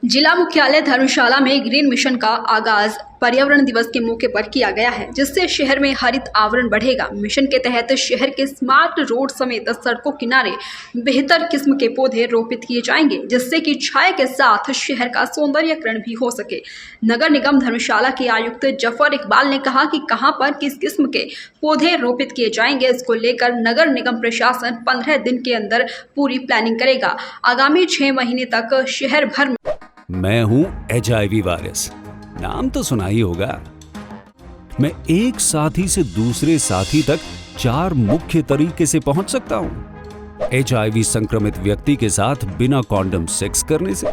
जिला मुख्यालय धर्मशाला में ग्रीन मिशन का आगाज पर्यावरण दिवस के मौके पर किया गया है, जिससे शहर में हरित आवरण बढ़ेगा। मिशन के तहत शहर के स्मार्ट रोड समेत सड़कों किनारे बेहतर किस्म के पौधे रोपित किए जाएंगे, जिससे कि छाया के साथ शहर का सौंदर्यकरण भी हो सके। नगर निगम धर्मशाला के आयुक्त जफर इकबाल ने कहा कि कहां पर किस किस्म के पौधे रोपित किए जाएंगे, इसको लेकर नगर निगम प्रशासन 15 दिन के अंदर पूरी प्लानिंग करेगा। आगामी 6 महीने तक शहर भर में मैं हूं HIV वायरस, नाम तो सुना ही होगा। मैं एक साथी से दूसरे साथी तक 4 मुख्य तरीके से पहुंच सकता हूं। HIV संक्रमित व्यक्ति के साथ बिना कॉन्डम सेक्स करने से,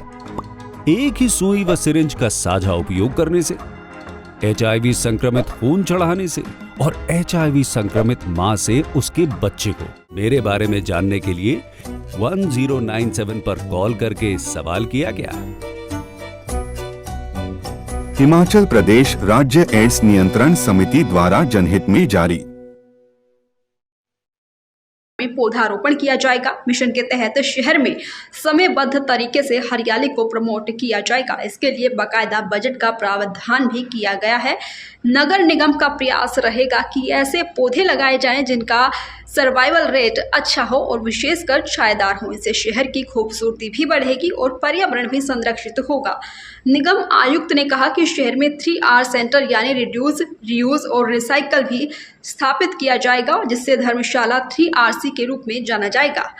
एक ही सुई व सिरिंज का साझा उपयोग करने से, HIV संक्रमित खून चढ़ाने से और HIV संक्रमित मां से उसके बच्चे को। मेरे बारे में जानने के लिए 1097 पर कॉल करके सवाल किया गया। हिमाचल प्रदेश राज्य एड्स नियंत्रण समिति द्वारा जनहित में जारी। में पौधारोपण किया जाएगा। मिशन के तहत शहर में समयबद्ध तरीके से हरियाली को प्रमोट किया जाएगा। इसके लिए बाकायदा बजट का प्रावधान भी किया गया है। नगर निगम का प्रयास रहेगा कि ऐसे पौधे लगाए जाएं जिनका सर्वाइवल रेट अच्छा हो और विशेषकर छायादार हो। इससे शहर की खूबसूरती भी बढ़ेगी और पर्यावरण भी संरक्षित होगा। निगम आयुक्त ने कहा कि शहर में 3R सेंटर यानी रिड्यूस, रीयूज और रिसाइकल भी स्थापित किया जाएगा, जिससे धर्मशाला 3RC के रूप में जाना जाएगा।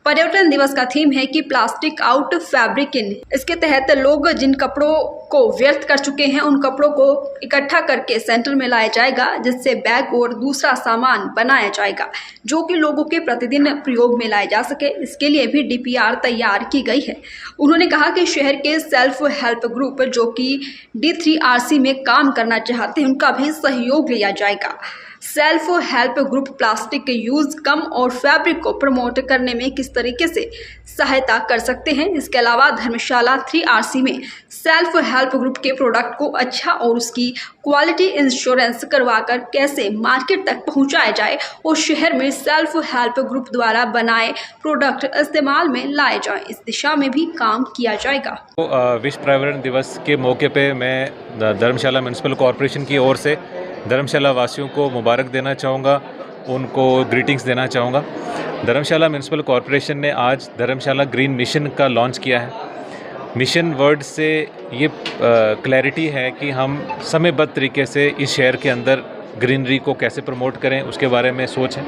पर्यावरण दिवस का थीम है कि प्लास्टिक आउट फैब्रिक इन। इसके तहत लोग जिन कपड़ों को व्यर्थ कर चुके हैं उन कपड़ों को इकट्ठा करके सेंटर में लाया जाएगा, जिससे बैग और दूसरा सामान बनाया जाएगा जो कि लोगों के प्रतिदिन प्रयोग में लाए जा सके। इसके लिए भी DPR तैयार की गई है। उन्होंने कहा कि शहर के सेल्फ हेल्प ग्रुप जो कि D3RC में काम करना चाहते हैं उनका भी सहयोग लिया जाएगा। सेल्फ हेल्प ग्रुप प्लास्टिक के यूज कम और फैब्रिक को प्रमोट करने में किस तरीके से सहायता कर सकते हैं। इसके अलावा धर्मशाला 3RC में सेल्फ हेल्प ग्रुप के प्रोडक्ट को अच्छा और उसकी क्वालिटी इंश्योरेंस करवाकर कैसे मार्केट तक पहुंचाया जाए और शहर में सेल्फ हेल्प ग्रुप द्वारा बनाए प्रोडक्ट इस्तेमाल में लाए जाए, इस दिशा में भी काम किया जाएगा। विश्व पर्यावरण दिवस के मौके पे मैं धर्मशाला म्यूनसिपल कॉरपोरेशन की ओर से धर्मशाला वासियों को मुबारक देना चाहूँगा, उनको ग्रीटिंग्स देना चाहूँगा। धर्मशाला म्यूनसिपल कॉरपोरेशन ने आज धर्मशाला ग्रीन मिशन का लॉन्च किया है। मिशन वर्ड से ये क्लैरिटी है कि हम समयबद्ध तरीके से इस शहर के अंदर ग्रीनरी को कैसे प्रमोट करें, उसके बारे में सोच है।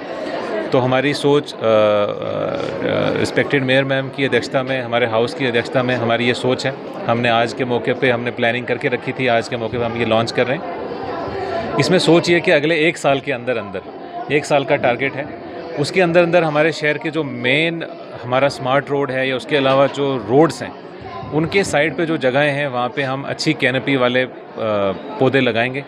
तो हमारी सोच रिस्पेक्टेड मेयर मैम की अध्यक्षता में, हमारे हाउस की अध्यक्षता में हमारी ये सोच है। हमने आज के मौके पे हमने प्लानिंग करके रखी थी, आज के मौके पे हम ये लॉन्च कर रहे हैं। इसमें सोच ये कि अगले 1 साल के अंदर 1 साल का टारगेट है, उसके अंदर हमारे शहर के जो मेन हमारा स्मार्ट रोड है या उसके अलावा जो रोड्स हैं उनके साइड पे जो जगहें हैं वहाँ पे हम अच्छी कैनपी वाले पौधे लगाएंगे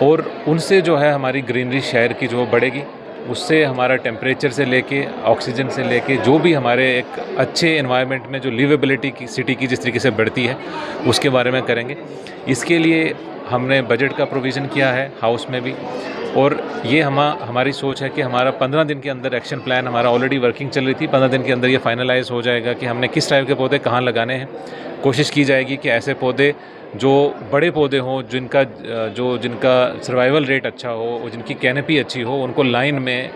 और उनसे जो है हमारी ग्रीनरी शहर की जो बढ़ेगी। उससे हमारा टेम्परेचर से लेके ऑक्सीजन से लेके जो भी हमारे एक अच्छे एनवायरनमेंट में जो लिवेबिलिटी की सिटी की जिस तरीके से बढ़ती है उसके बारे में करेंगे। इसके लिए हमने बजट का प्रोविज़न किया है हाउस में भी, और ये हमारी सोच है कि हमारा 15 दिन के अंदर एक्शन प्लान हमारा ऑलरेडी वर्किंग चल रही थी। 15 दिन के अंदर ये फाइनलाइज हो जाएगा कि हमने किस टाइप के पौधे कहाँ लगाने हैं। कोशिश की जाएगी कि ऐसे पौधे जो बड़े पौधे हों, जिनका सर्वाइवल रेट अच्छा हो, जिनकी कैनपी अच्छी हो, उनको लाइन में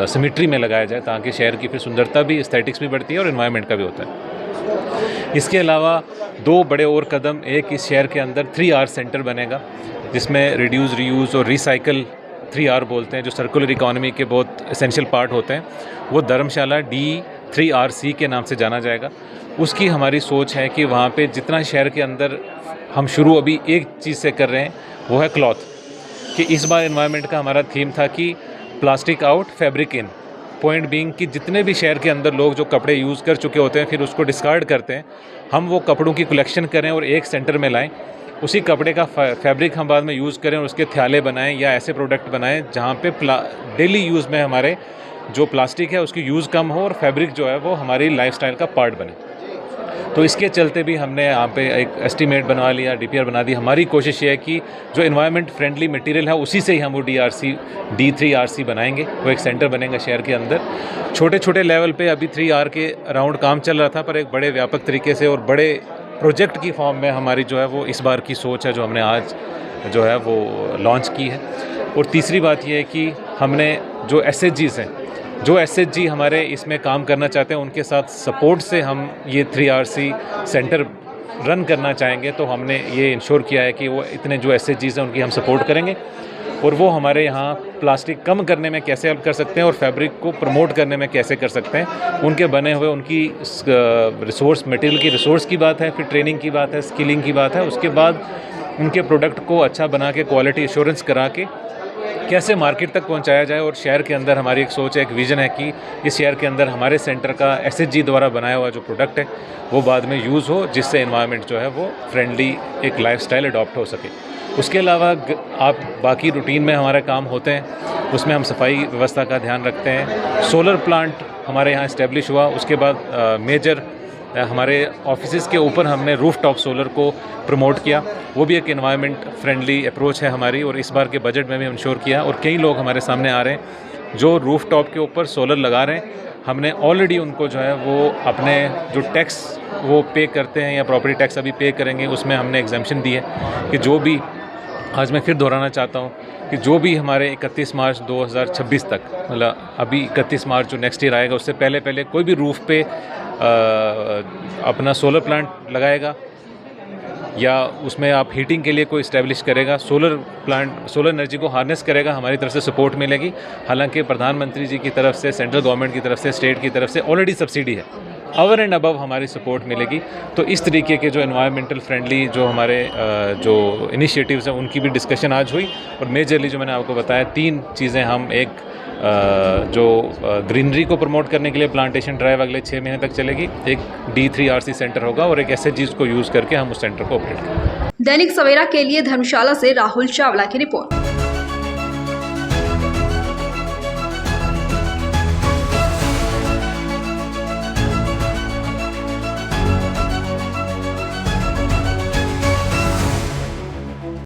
सिमेट्री में लगाया जाए, ताकि शहर की फिर सुंदरता भी, एस्थेटिक्स भी बढ़ती है और एनवायरनमेंट का भी होता है। इसके अलावा 2 बड़े और कदम, एक इस शहर के अंदर 3R सेंटर बनेगा जिसमें रिड्यूस, रीयूज़ और रिसाइकल 3R बोलते हैं, जो सर्कुलर इकोनॉमी के बहुत एसेंशियल पार्ट होते हैं, वो धर्मशाला D3RC के नाम से जाना जाएगा। उसकी हमारी सोच है कि वहाँ पे जितना शहर के अंदर हम शुरू अभी एक चीज़ से कर रहे हैं वो है क्लॉथ, कि इस बार एनवायरनमेंट का हमारा थीम था कि प्लास्टिक आउट फैब्रिक इन। पॉइंट बीइंग कि जितने भी शहर के अंदर लोग जो कपड़े यूज़ कर चुके होते हैं फिर उसको डिस्कार्ड करते हैं, हम वो कपड़ों की कलेक्शन करें और एक सेंटर में लाएं। उसी कपड़े का फैब्रिक हम बाद में यूज़ करें और उसके थैले बनाएं या ऐसे प्रोडक्ट बनाएं जहाँ पे डेली यूज़ में हमारे जो प्लास्टिक है उसकी यूज़ कम हो और फैब्रिक जो है वो हमारी लाइफस्टाइल का पार्ट बने। तो इसके चलते भी हमने यहाँ पे एक एस्टीमेट बनवा लिया, DPR बना दी। हमारी कोशिश ये है कि जो इन्वायरमेंट फ्रेंडली मटेरियल है उसी से ही हम वो D3RC बनाएंगे। वो एक सेंटर बनेगा शहर के अंदर। छोटे छोटे लेवल पे अभी 3R के अराउंड काम चल रहा था, पर एक बड़े व्यापक तरीके से और बड़े प्रोजेक्ट की फॉर्म में हमारी जो है वो इस बार की सोच है जो हमने आज जो है वो लॉन्च की है। और तीसरी बात ये है कि हमने जो SHGs हैं, जो SHG हमारे इसमें काम करना चाहते हैं, उनके साथ सपोर्ट से हम ये 3RC सेंटर रन करना चाहेंगे, तो हमने ये इंश्योर किया है कि वो इतने जो SHGs हैं उनकी हम सपोर्ट करेंगे और वो हमारे यहाँ प्लास्टिक कम करने में कैसे हेल्प कर सकते हैं और फैब्रिक को प्रमोट करने में कैसे कर सकते हैं, उनके बने हुए उनकी रिसोर्स मटेरियल की रिसोर्स की बात है, फिर ट्रेनिंग की बात है, स्किलिंग की बात है, उसके बाद उनके प्रोडक्ट को अच्छा बना के क्वालिटी एश्योरेंस करा के कैसे मार्केट तक पहुंचाया जाए। और शहर के अंदर हमारी एक सोच है, एक विज़न है कि इस शहर के अंदर हमारे सेंटर का SHG द्वारा बनाया हुआ जो प्रोडक्ट है वो बाद में यूज़ हो, जिससे एनवायरनमेंट जो है वो फ्रेंडली एक लाइफस्टाइल अडॉप्ट हो सके। उसके अलावा आप बाकी रूटीन में हमारे काम होते हैं, उसमें हम सफाई व्यवस्था का ध्यान रखते हैं। सोलर प्लांट हमारे यहाँ इस्टेब्लिश हुआ, उसके बाद मेजर हमारे ऑफिसेज के ऊपर हमने रूफटॉप सोलर को प्रमोट किया। वो भी एक एनवायरनमेंट फ्रेंडली अप्रोच है हमारी, और इस बार के बजट में भी इंश्योर किया। और कई लोग हमारे सामने आ रहे हैं जो रूफटॉप के ऊपर सोलर लगा रहे हैं। हमने ऑलरेडी उनको जो है वो अपने जो टैक्स वो पे करते हैं या प्रॉपर्टी टैक्स अभी पे करेंगे, उसमें हमने एग्जम्पशन दी है कि जो भी, आज मैं फिर दोहराना चाहता हूँ कि जो भी हमारे 31 मार्च 2026 तक, मतलब अभी 31 मार्च जो नेक्स्ट ईयर आएगा उससे पहले पहले कोई भी रूफ़ पे अपना सोलर प्लांट लगाएगा या उसमें आप हीटिंग के लिए कोई इस्टेब्लिश करेगा, सोलर प्लांट सोलर एनर्जी को हार्नेस करेगा, हमारी तरफ से सपोर्ट मिलेगी। हालांकि प्रधानमंत्री जी की तरफ से, सेंट्रल गवर्नमेंट की तरफ से, स्टेट की तरफ से ऑलरेडी सब्सिडी है, ओवर एंड अबव हमारी सपोर्ट मिलेगी। तो इस तरीके के जो एनवायरमेंटल फ्रेंडली जो हमारे जो इनिशिएटिव्स हैं उनकी भी डिस्कशन आज हुई। और मेजरली जो मैंने आपको बताया 3 चीज़ें, हम एक जो ग्रीनरी को प्रमोट करने के लिए प्लांटेशन ड्राइव अगले 6 महीने तक चलेगी, एक D3RC सेंटर होगा और एक SHGs को यूज़ करके हम उस सेंटर को ऑपरेट करेंगे। दैनिक सवेरा के लिए धर्मशाला से राहुल चावला की रिपोर्ट।